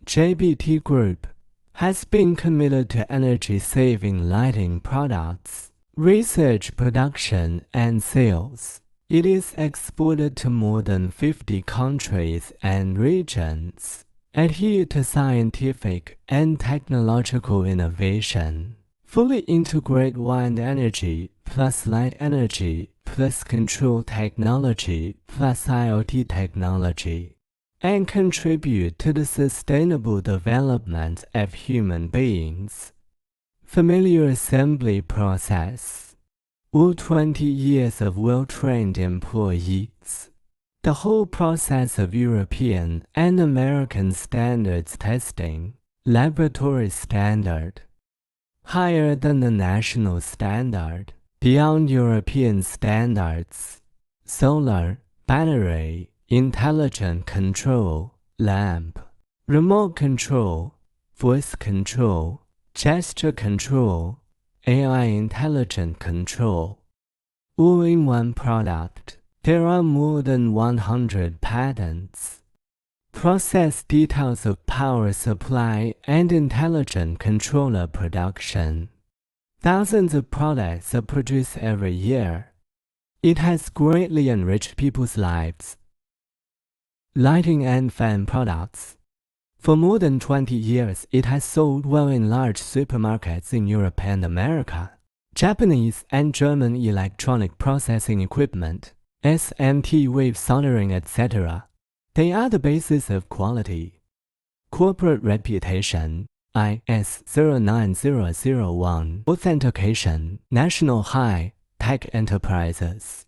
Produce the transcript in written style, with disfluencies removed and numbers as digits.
JBT Group has been committed to energy-saving lighting products, research, production, and sales. It is exported to more than 50 countries and regions, adhere to scientific and technological innovation, fully integrate wind energy plus light energy plus control technology plus IoT technology, and contribute to the sustainable development of human beings. Familiar assembly process. All 20 years of well-trained employees. The whole process of European and American standards testing, laboratory standard, higher than the national standard, beyond European standards, solar, battery, intelligent control, lamp, remote control, voice control, gesture control, AI intelligent control. All in one product. There are more than 100 patents. Process details of power supply and intelligent controller production. Thousands of products are produced every year. It has greatly enriched people's lives. Lighting and fan products. For more than 20 years, it has sold well in large supermarkets in Europe and America. Japanese and German electronic processing equipment, SMT wave soldering, etc. They are the basis of quality. Corporate reputation, IS 09001. Authentication, national high-tech enterprises.